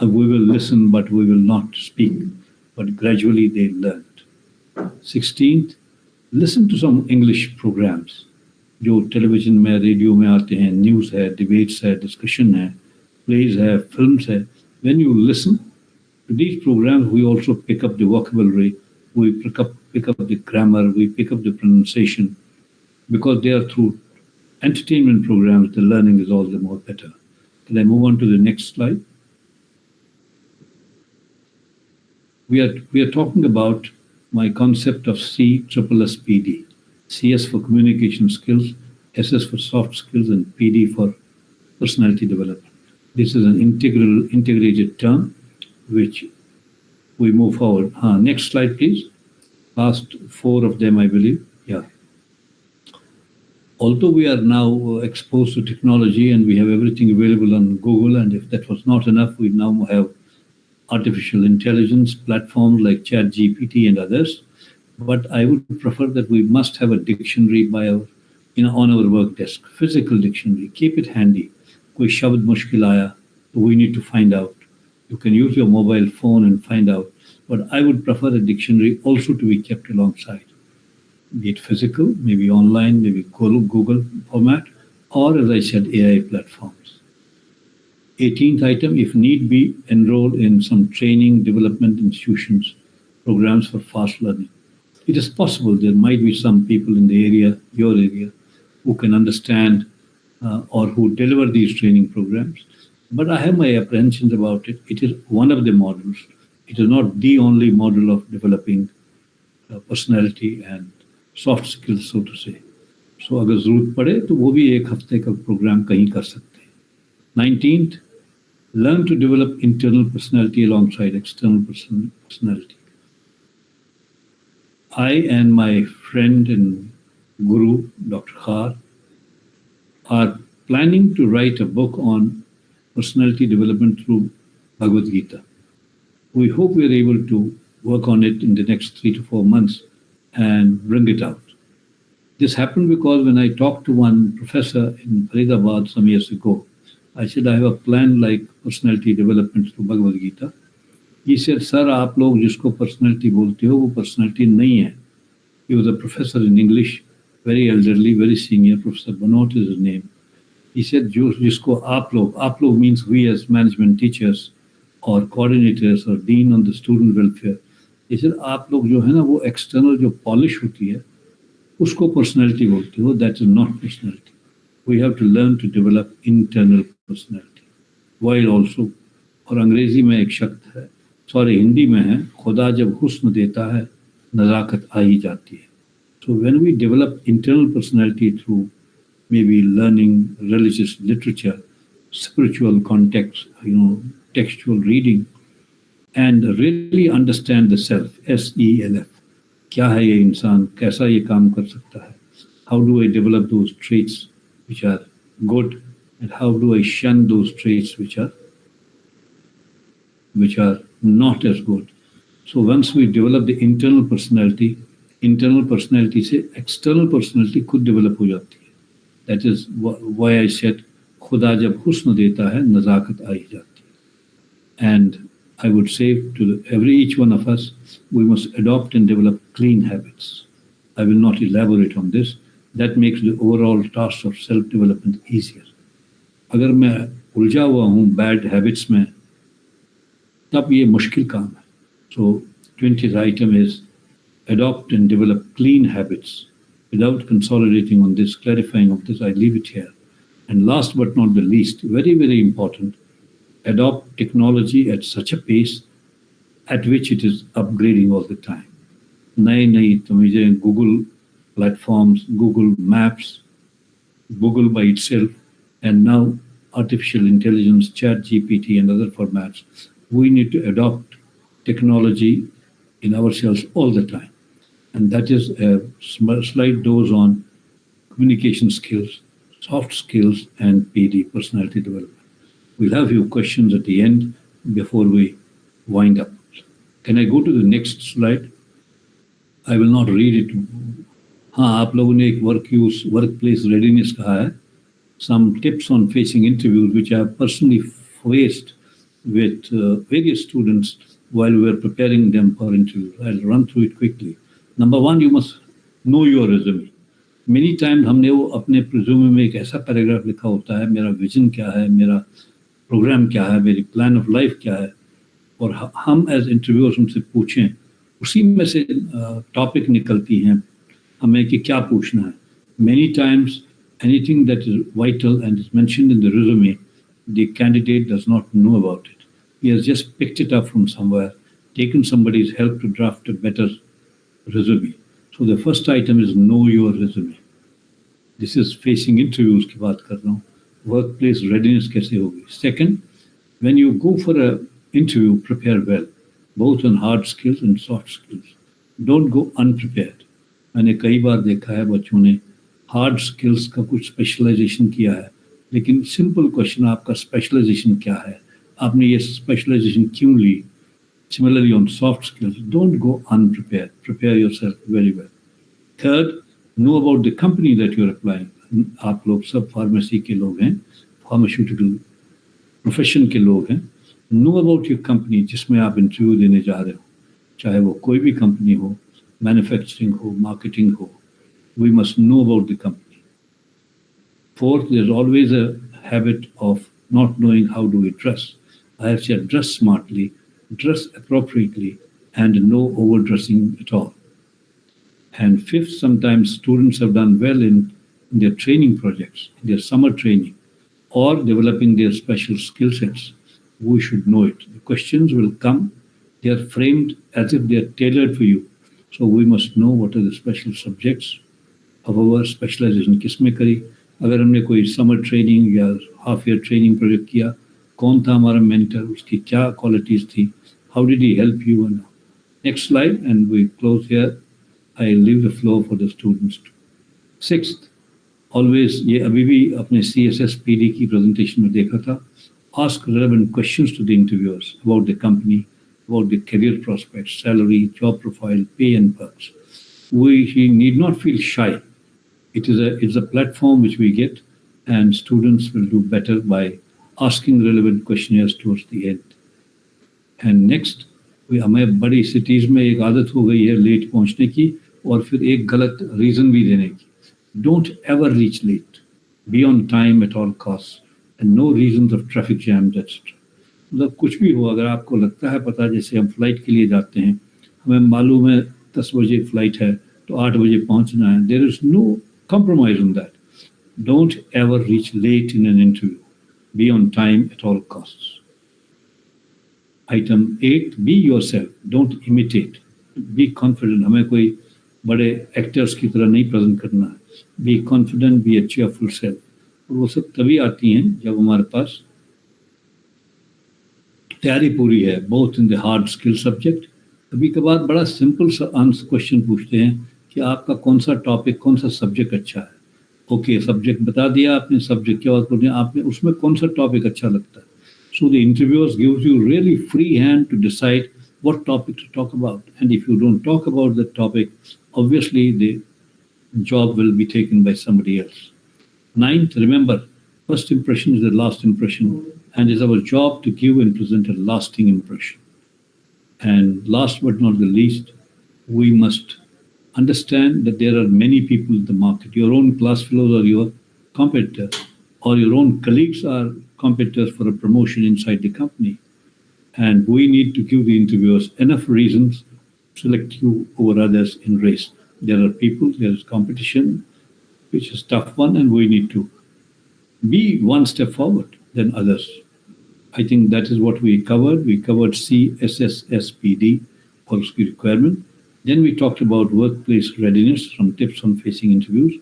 we will listen but we will not speak. But gradually they learned. 16th, listen to some English programs जो टेलीविजन में, रेडियो में आते हैं. न्यूज़ है, डिबेट्स है, discussion है, pledge है, films है. When you listen to these programs, we also pick up the vocabulary, we pick up the grammar, we pick up the pronunciation. Because they are through entertainment programs, the learning is all the more better. Can I move on to the next slide? we are talking about my concept of CSSPD. CS for communication skills, SS for soft skills, and PD for personality development. This is an integrated term which we move forward. Next slide, please. Last four of them, I believe. Yeah. Although we are now exposed to technology and we have everything available on Google, and if that was not enough, we now have artificial intelligence platforms like ChatGPT and others. But I would prefer that we must have a dictionary on our work desk, physical dictionary. Keep it handy. Koi shabd mushkil aaya, we need to find out. You can use your mobile phone and find out. But I would prefer a dictionary also to be kept alongside. Be it physical, maybe online, maybe Google format, or as I said, AI platforms. 18th item, if need be, enroll in some training development institutions, programs for fast learning. It is possible there might be some people in the area, your area, who can understand or who deliver these training programs. But I have my apprehensions about it. It is one of the models. It is not the only model of developing personality and soft skills, so to say. So अगर ज़रूरत पड़े तो वो भी एक हफ्ते का programme कहीं कर सकते हैं. 19th, learn to develop internal personality alongside external personality. I and my friend and guru, Dr. Khar, are planning to write a book on personality development through Bhagavad Gita. We hope we are able to work on it in the next 3 to 4 months and bring it out. This happened because when I talked to one professor in Faridabad some years ago, I said, I have a plan like personality development through Bhagavad Gita. He said, sir, आप लोग जिसको personality बोलते हो, वो personality नहीं है. He was a professor in English, very elderly, very senior. Professor Banot is his name. He said, जिसको आप लोग means we as management teachers or coordinators or dean on the student welfare. He said, आप लोग जो है ना वो external जो polish होती है, उसको personality बोलते हो. That is not personality. We have to learn to develop internal personality. While also, और अंग्रेजी में एक शब्द है, सॉरी हिंदी में है, खुदा जब हुस्न देता है, नज़ाकत आ ही जाती है. So when we develop internal personality through maybe learning religious literature, spiritual context, textual reading, and really understand the self, SELF. क्या है ये इंसान, कैसा ये काम कर सकता है? How do I develop those traits which are good, and how do I shun those traits which are not as good? So once we develop the internal personality से external personality खुद develop हो जाती है. That is why I said खुदा जब हुस्न देता है नज़ाकत आ ही जाती है. And I would say to each one of us, we must adopt and develop clean habits. I will not elaborate on this. That makes the overall task of self-development easier. अगर मैं उलझा हुआ हूँ bad habits में, तब ये मुश्किल काम है. So 20th item is adopt and develop clean habits. Without consolidating on this, clarifying of this, I leave it here. And last but not the least, very, very important, adopt technology at such a pace at which it is upgrading all the time. नई चीजें, Google platforms, Google Maps, Google by itself, and now artificial intelligence, ChatGPT and other formats. We need to adopt technology in ourselves all the time. And that is a slight dose on communication skills, soft skills, and PD, personality development. We'll have a few questions at the end before we wind up. Can I go to the next slide? I will not read it. हाँ, आप लोगों ने एक workplace readiness कहा है. Some tips on facing interviews which I have personally faced with various students while we were preparing them for interviews. I'll run through it quickly. Number one, you must know your resume. Many times हमने वो अपने resume में एक ऐसा paragraph लिखा होता है, मेरा विजन क्या है, मेरा प्रोग्राम क्या है, मेरी प्लान ऑफ लाइफ क्या है, और हम एज इंटरव्यूअर्स उनसे पूछें, उसी में से टॉपिक निकलती हैं हमें कि क्या पूछना है. Many times anything that is vital and is mentioned in the resume, the candidate does not know about it. He has just picked it up from somewhere, taken somebody's help to draft a better resume. So the first item is know your resume. This is facing interviews की बात कर रहा हूँ. Workplace readiness कैसे होगी. Second, when you go for a interview, prepare well, both on hard skills and soft skills. Don't go unprepared. मैंने कई बार देखा है बच्चों ने हार्ड स्किल्स का कुछ स्पेशलाइजेशन किया है, लेकिन सिंपल क्वेश्चन आपका स्पेशलाइजेशन क्या है, आपने ये स्पेशलाइजेशन क्यों ली. Similarly on soft skills, don't go unprepared. Prepare yourself very well. Third, know about the company that you're applying. आप लोग सब फार्मेसी के लोग हैं, फार्मास्यूटिकल प्रोफेशन के लोग हैं. Know about your company जिसमें आप इंटरव्यू देने जा रहे हो, चाहे वो कोई भी कंपनी हो, मैन्युफैक्चरिंग हो, मार्केटिंग हो. We must know about the company. Fourth, there's always a habit of not knowing how do we dress. I have said dress smartly, dress appropriately, and no overdressing at all. And fifth, sometimes students have done well in their training projects, in their summer training, or developing their special skill sets. We should know it. The questions will come. They are framed as if they are tailored for you. So we must know what are the special subjects of our specialization. किसमें करी, अगर हमने कोई summer training या half ear training project किया, कौन था हमारा मेंटर, उसकी क्या क्वालिटीज थी, how did he help you. And next slide, and we close here. I leave the floor for the students. Sixth, always ये अभी भी अपने CSSPD की presentation में देखा था, ask relevant questions to the interviewers about the company, about the career prospects, salary, job profile, pay and perks. He need not feel shy. It's a platform which we get, and students will do better by asking relevant questionnaires towards the end. And next, हमें बड़ी cities में एक आदत हो गई है late पहुंचने की और फिर एक गलत रीजन भी देने की. Don't ever reach late. Be on time at all costs, and no reasons of traffic jams, etc. मतलब कुछ भी हो, अगर आपको लगता है पता, जैसे हम फ्लाइट के लिए जाते हैं, हमें मालूम है 10 बजे फ्लाइट है तो 8 बजे पहुंचना है. There is no compromise on that. Don't ever reach late in an interview. Be on time at all costs. Item 8, be yourself. Don't imitate. Be confident. हमें कोई बड़े एक्टर्स की तरह नहीं प्रेजेंट करना है. Be confident, be a cheerful self. और वो सब तभी आती हैं जब हमारे पास तैयारी पूरी है, both in the hard skill subject. कभी कभार बड़ा सिंपल सा आंसर क्वेश्चन पूछते हैं कि आपका कौन सा टॉपिक, कौन सा सब्जेक्ट अच्छा है. ओके, सब्जेक्ट बता दिया आपने, सब्जेक्ट क्या बात कर दिया आपने, उसमें कौन सा टॉपिक अच्छा लगता है. So the interviewers gives you really free hand to decide what topic to talk about. And if you don't talk about that topic, obviously the job will be taken by somebody else. Ninth, remember, first impression is the last impression, and it's our job to give and present a lasting impression. And last but not the least, we must understand that there are many people in the market. Your own class fellows are your competitors, or your own colleagues are competitors for a promotion inside the company. And we need to give the interviewers enough reasons to select you over others in race. There are people, there is competition, which is a tough one, and we need to be one step forward than others. I think that is what we covered. We covered CSSPD, policy requirement. Then we talked about workplace readiness, some tips on facing interviews.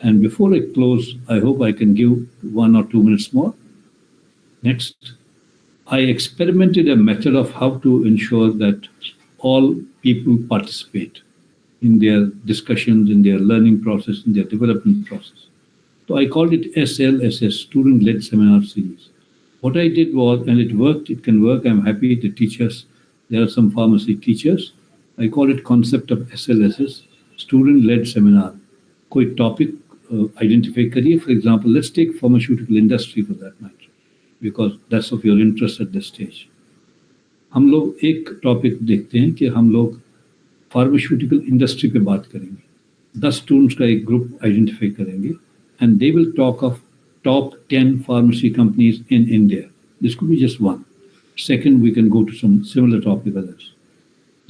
And before I close, I hope I can give 1 or 2 minutes more. Next, I experimented a method of how to ensure that all people participate in their discussions, in their learning process, in their development process. So I called it SLSS, Student-Led Seminar Series. What I did was, and it worked, it can work, I'm happy the teachers, there are some pharmacy teachers. I call it concept of SLSS, Student-Led Seminar. कोई topic identify करिए. For example, let's take pharmaceutical industry for that matter, because that's of your interest at this stage. हम लोग एक topic देखते हैं कि हम लोग फार्मास्यूटिकल इंडस्ट्री पे बात करेंगे. 10 स्टूडेंट्स का एक ग्रुप आइडेंटिफाई करेंगे, and they will talk of top 10 pharmacy companies in India. This could be just one. Second, we can go to some similar topic others.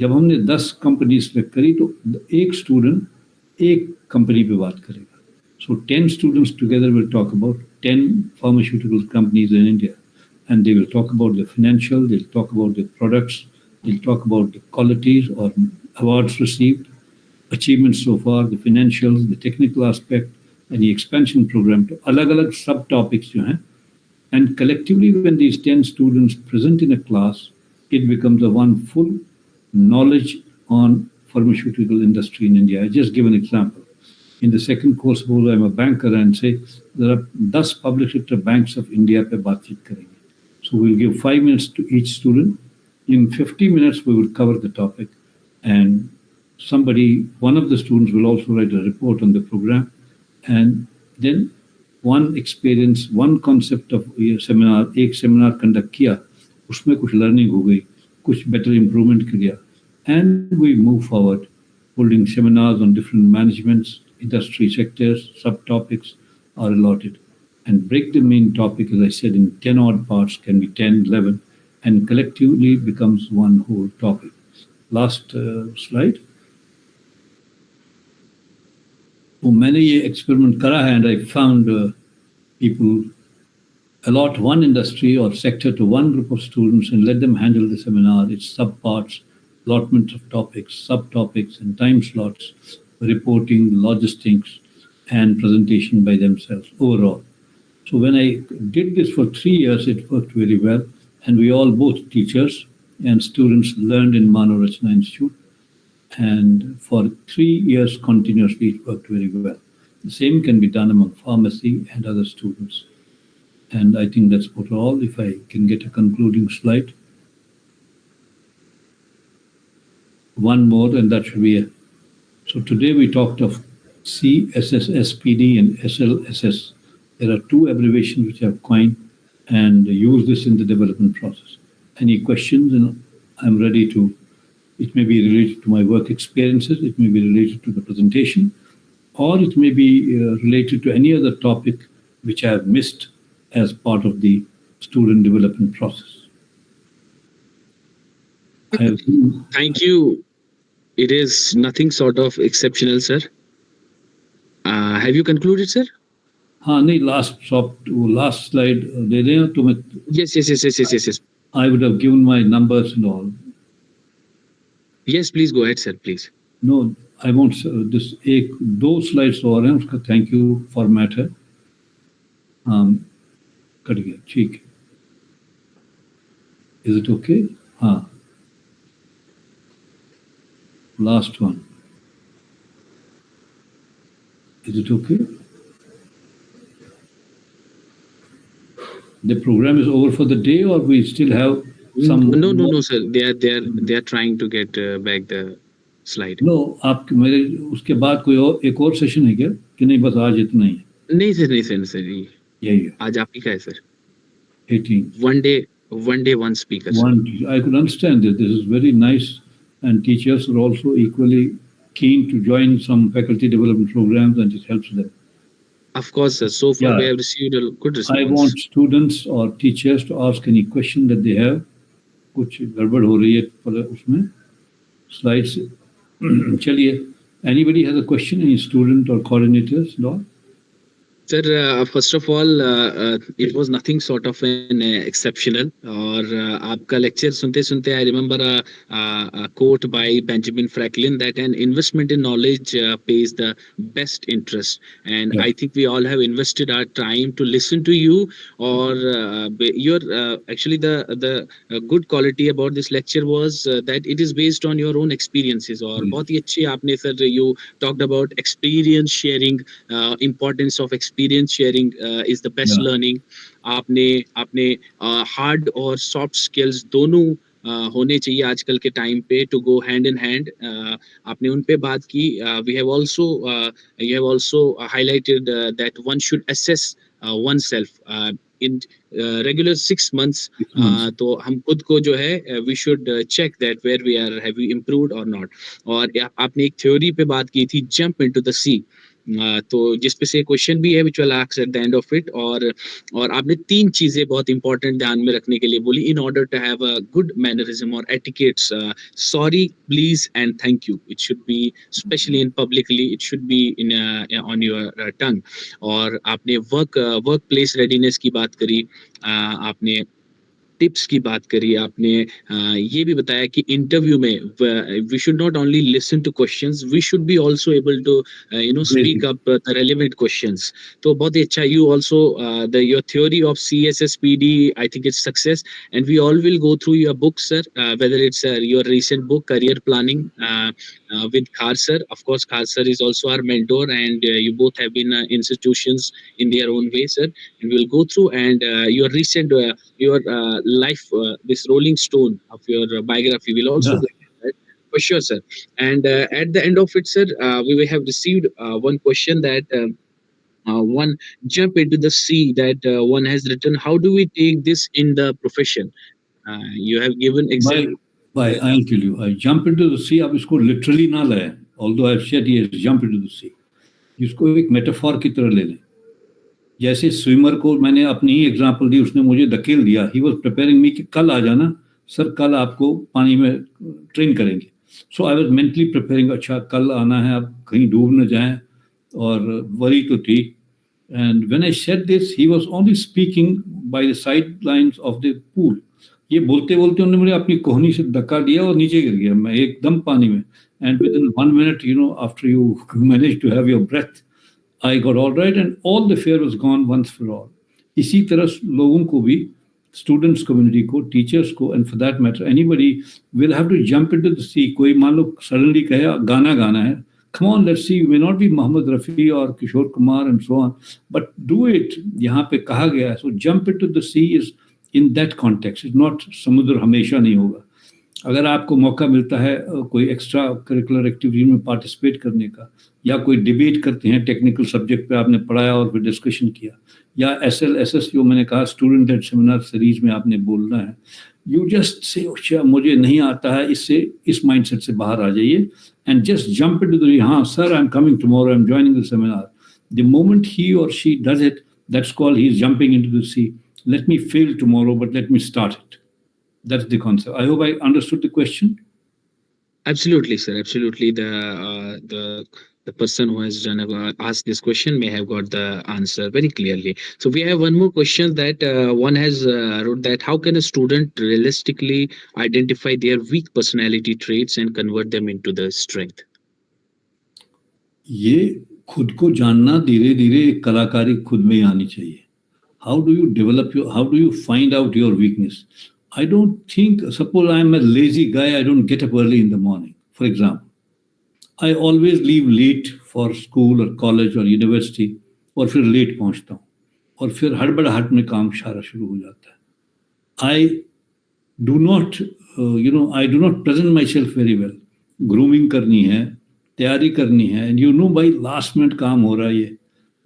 जब हमने 10 कंपनी सेलेक्ट करी तो एक स्टूडेंट एक कंपनी पे बात करेगा. So 10 students together will talk about 10 pharmaceutical companies in India, and they will talk about the financial, they'll talk about the products, We'll talk about the qualities or awards received, achievements so far, the financials, the technical aspect, and the expansion program. तो अलग-अलग subtopics जो हैं, and collectively when these 10 students present in a class, it becomes a one full knowledge on pharmaceutical industry in India. I just give an example. In the second course, suppose I'm a banker and say there are 10 public sector banks of India पे बातचीत करेंगे. So we'll give 5 minutes to each student. In 50 minutes, we will cover the topic, and one of the students will also write a report on the program, and then one experience, one concept of ये seminar, एक seminar conduct किया, उसमें कुछ learning हो गई, कुछ better improvement किया, and we move forward, holding seminars on different managements, industry sectors, subtopics are allotted, and break the main topic, as I said, in 10 odd parts, can be 10, 11, and collectively becomes one whole topic. Last slide. तो मैंने ये experiment करा है, and I found people allot one industry or sector to one group of students and let them handle the seminar, its subparts, allotment of topics, subtopics, and time slots, reporting, logistics, and presentation by themselves overall. So when I did this for 3 years, it worked very well, and we all, both teachers and students, learned in Mano Rachna Institute, and for 3 years continuously it worked very well. The same can be done among pharmacy and other students. And I think that's about all. If I can get a concluding slide. One more, and that should be it. So today we talked of CSSSPD and SLSS. There are 2 abbreviations which I've coined and use this in the development process. Any questions? And I'm ready to. It may be related to my work experiences, it may be related to the presentation, or it may be related to any other topic which I have missed as part of the student development process. Thank you. It is nothing sort of exceptional, sir. Have you concluded, sir? हाँ नहीं, last slide दे दें तुम्हें. Yes. I would have given my numbers and all. Yes, please go ahead, sir, please. No, I won't. This 2 slides और हैं उसका thank you format है. Cut गया, ठीक. Is it okay? हाँ. Last one. Is it okay? The program is over for the day, or we still have some? No, sir. They are trying to get back the slide. No, आप मेरे उसके बाद कोई और एक और session है क्या? कि नहीं, बस आज इतना ही? नहीं सर यही है. आज आप ही का है sir. 18. One day, one speaker. I could understand that this is very nice, and teachers are also equally keen to join some faculty development programs, and it helps them. Of course, sir. So far, we have received a good response. I want students or teachers to ask any question that they have. कुछ गड़बड़ हो रही है पर उसमें slides. चलिए. Anybody has a question? Any student or coordinators? No? Sir, first of all, it was nothing sort of an exceptional. और आपका lecture सुनते I remember a quote by Benjamin Franklin that an investment in knowledge pays the best interest. And Yeah. I think we all have invested our time to listen to you. Or your actually the good quality about this lecture was that it is based on your own experiences. और बहुत ही अच्छी आपने sir, you talked about experience sharing, importance of experience sharing is the best learning. आपने hard और soft skills दोनों होने चाहिए आजकल के टाइम पे to go hand in hand. आपने उन पे बात की. We have also you have also highlighted that one should assess oneself in regular 6 months. तो हम खुद को जो है we should check that where we are, have we improved or not. और आपने एक theory पे बात की थी, jump into the sea. तो जिस पे से क्वेश्चन भी है which will ask at the end of it. और आपने 3 चीजें बहुत इंपॉर्टेंट ध्यान में रखने के लिए बोली in order to have a good mannerism or etiquettes. Sorry, please, and thank you. It should be, especially in publicly, it should be in on your tongue. और आपने workplace readiness की बात करी. आपने टिप्स की बात करी आपने, ये भी बताया कि इंटरव्यू में we should not only listen to questions, we should be also able to speak up the relevant questions. तो बहुत ही अच्छा. You also the your theory of CSSPD, I think it's success, and we all will go through your book, sir, whether it's your recent book career planning with Khar sir. Of course, Khar sir is also our mentor, and you both have been institutions in their own way, sir, and we'll go through. And your recent your life, this rolling stone of your biography will also Yeah. go through that, for sure, sir. And at the end of it, sir, we will have received one question that one jump into the sea that one has written. How do we take this in the profession? You have given example. I'll tell you. I jump into the sea. अब इसको literally ना लें. Although I've said yes, jump into the sea. इसको एक metaphor की तरह ले लें. जैसे स्विमर को मैंने अपनी ही एग्जांपल दी, उसने मुझे धकेल दिया. ही वाज प्रिपेयरिंग मी कि कल आ जाना सर, कल आपको पानी में ट्रेन करेंगे. सो आई वाज मेंटली प्रिपेयरिंग, अच्छा कल आना है, आप कहीं डूब न जाएं, और वरी तो थी. And when I said this, he was only speaking by the side lines of the pool. ये बोलते बोलते उन्होंने मुझे अपनी कोहनी से धक्का दिया और नीचे गिर गया मैं एकदम पानी में. And with in 1 minute, after you manage to have your breath, I got all right and all the fear was gone once for all. इसी तरह लोगों को भी, स्टूडेंट्स कम्युनिटी को, टीचर्स को, and for that matter anybody will have to jump into the sea. कोई मान लो suddenly कहे गाना गाना है, come on let's see, you may not be Mohammed Rafi or Kishore Kumar and so on, but do it. यहाँ पे कहा गया है. So jump into the sea is in that context. It's not समुद्र हमेशा नहीं होगा. अगर आपको मौका मिलता है कोई एक्स्ट्रा करिकुलर एक्टिविटी में पार्टिसिपेट करने का, या कोई डिबेट करते हैं टेक्निकल सब्जेक्ट पे, आपने पढ़ाया और फिर डिस्कशन किया, या SLSS जो मैंने कहा स्टूडेंट लेड सेमिनार सीरीज में आपने बोलना है, यू जस्ट से अच्छा मुझे नहीं आता है, इससे इस माइंडसेट से बाहर आ जाइए and just jump into the, हाँ sir I am coming tomorrow, I am joining the seminar. The moment he और she does it, that's called he is jumping into the sea. Let me fail tomorrow but let me start it. That's the concept. I hope I understood the question. Absolutely, sir. Absolutely. The person who has asked this question may have got the answer very clearly. So we have one more question that one has wrote that how can a student realistically identify their weak personality traits and convert them into the strength? ये खुद को जानना, धीरे धीरे कलाकारी खुद में ही आनी चाहिए. How do you develop how do you find out your weakness? I don't think, suppose I'm a lazy guy, I don't get up early in the morning, for example. I always leave late for school or college or university, और फिर late पहुंचता हूँ, और फिर हड़बड़ाहट में काम सारा शुरू हो जाता है. I do not, I do not present myself very well. Grooming करनी है, तैयारी करनी है, and by last minute काम हो रहा है ये.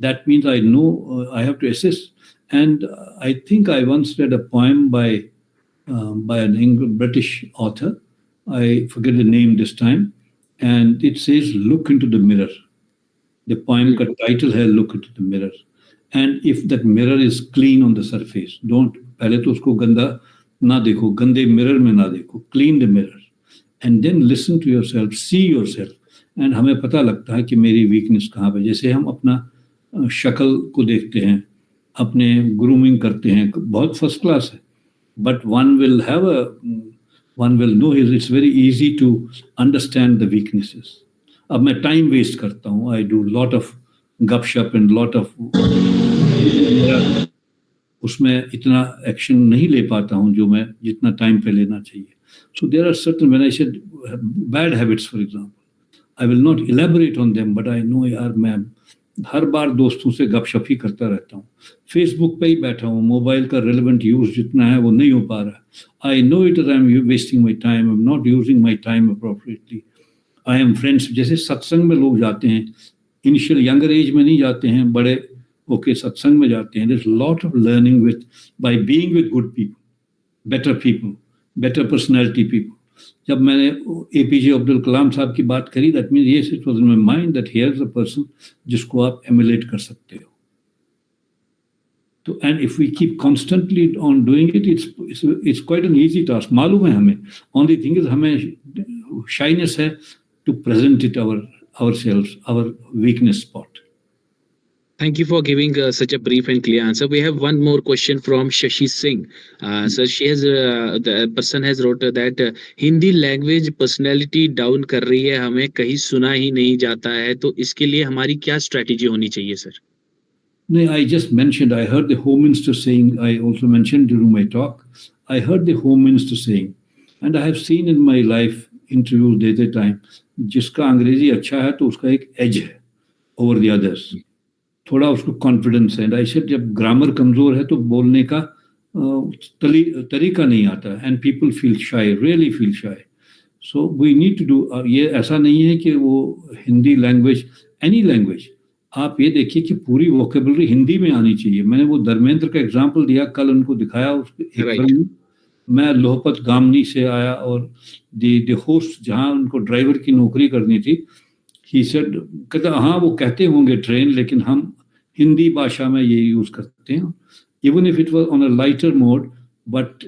That means I know I have to assess. And I think I once read a poem by an British author. I forget the name this time. And it says, look into the mirror. The poem ka title hai, look into the mirror. And if that mirror is clean on the surface, don't, पहले तो उसको गंदा ना देखो, गंदे mirror में ना देखो, clean the mirror. And then listen to yourself, see yourself. And हमें पता लगता है कि मेरी weakness कहाँ पे. जैसे हम अपना शक्ल को देखते हैं, अपने grooming करते हैं, बहुत first class है. But one will know it's very easy to understand the weaknesses. अब मैं time waste करता हूँ. I do lot of gupshup and lot of उसमें इतना action नहीं ले पाता हूँ जो मैं जितना time पे लेना चाहिए. So there are certain, when I said bad habits, for example, I will not elaborate on them, but I know यार मैं हर बार दोस्तों से गपशप ही करता रहता हूँ. फेसबुक पे ही बैठा हूँ, मोबाइल का रेलेवेंट यूज जितना है वो नहीं हो पा रहा. I know it, I am wasting my time, I am not using my time appropriately. I am friends, जैसे सत्संग में लोग जाते हैं, इनिशियल यंगर एज में नहीं जाते हैं, बड़े होके सत्संग में जाते हैं. There is lot of learning with by being with good people, better personality people. जब मैंने APJ अब्दुल कलाम साहब की बात करी, that means yes, it was in my mind that here is a person जिसको आप एमुलेट कर सकते हो. तो and if we keep constantly on doing it, it's quite an easy task. मालूम है हमें, ओनली थिंग इज हमें शाइनेस है to present it ourselves, our weakness spot. Thank you for giving such a brief and clear answer. We have one more question from Shashi Singh. So the person has wrote that Hindi language personality down कर रही है, हमें कहीं सुना ही नहीं जाता है, तो इसके लिए हमारी क्या strategy होनी चाहिए sir? No, I just mentioned, I heard the Home Minister saying, I also mentioned during my talk, I heard the Home Minister saying, and I have seen in my life interviews देते time, जिसका अंग्रेजी अच्छा है तो उसका एक edge है over the others. थोड़ा उसको कॉन्फिडेंस है. एंड आई सेड जब ग्रामर कमजोर है तो बोलने का तरीका नहीं आता. And people feel shy, really feel shy. So we need to do. ये ऐसा नहीं है कि वो हिंदी लैंग्वेज, एनी लैंग्वेज, आप ये देखिए कि पूरी वोकेबलरी हिंदी में आनी चाहिए. मैंने वो धर्मेंद्र का एग्जाम्पल दिया, कल उनको दिखाया उसके मैं लोहपत गामनी से आया और द होस्ट जहाँ उनको ड्राइवर की नौकरी करनी थी, ही सेड, कहता हाँ वो कहते होंगे ट्रेन, लेकिन हम हिंदी भाषा में ये यूज करते हैं. Even if it was on a lighter mode, but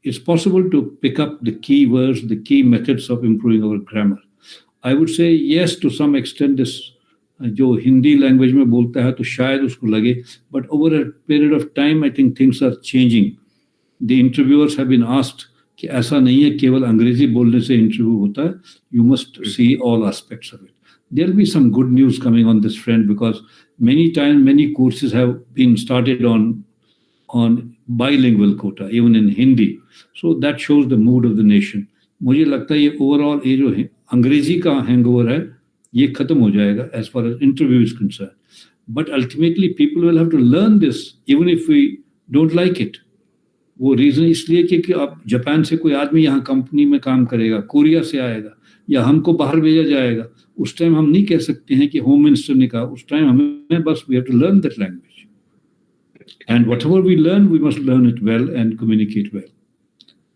it's possible to pick up the key words, the key methods of improving our grammar. I would say yes to some extent. This जो Hindi language में बोलता है तो शायद उसको लगे, but over a period of time I think things are changing. The interviewers have been asked कि ऐसा नहीं है केवल अंग्रेजी बोलने से इंटरव्यू होता है. You must see all aspects of it. There'll be some good news coming on this front because many courses have been started on bilingual quota, even in Hindi. So that shows the mood of the nation. मुझे लगता है ये overall ये जो अंग्रेजी का hangover है ये खत्म हो जाएगा as far as interview is concerned. But ultimately people will have to learn this even if we don't like it. वो रीजन इसलिए कि अब जापान से कोई आदमी यहाँ कंपनी में काम करेगा, कोरिया से आएगा या हमको बाहर भेजा जाएगा, उस टाइम हम नहीं कह सकते हैं कि होम मिनिस्टर ने कहा. उस टाइम हमें बस we have to learn that language. And whatever we learn, we must learn it well and communicate well.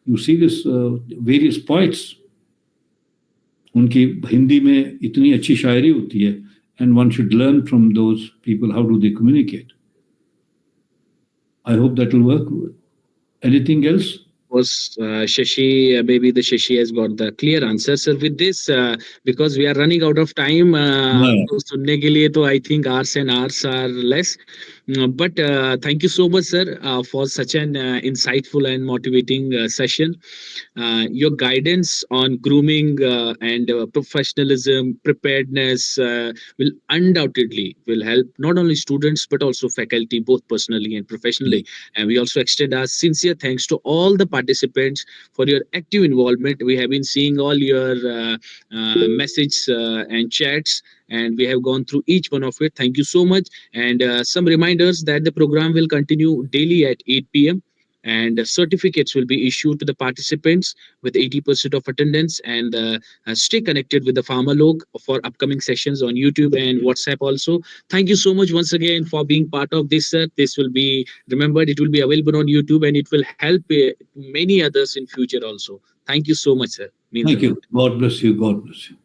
You see this various poets, उनकी हिंदी में इतनी अच्छी शायरी होती है, and one should learn from those people how do they communicate. I hope that will work. Anything else? Was Shashi, maybe the Shashi has got the clear answer. Sir, with this, because we are running out of time, तो सुनने के लिए तो I think hours and hours are less. But thank you so much, sir, for such an insightful and motivating session. Your guidance on grooming and professionalism, preparedness will undoubtedly will help not only students but also faculty, both personally and professionally. And we also extend our sincere thanks to all the participants for your active involvement. We have been seeing all your messages and chats, and we have gone through each one of it. Thank you so much. And some reminders that the program will continue daily at 8 p.m. and certificates will be issued to the participants with 80% of attendance. And stay connected with the Pharmalok for upcoming sessions on YouTube and WhatsApp also. Thank you so much once again for being part of this, sir. This will be remembered, it will be available on YouTube and it will help many others in future also. Thank you so much, sir. Thank you. God bless you. God bless you.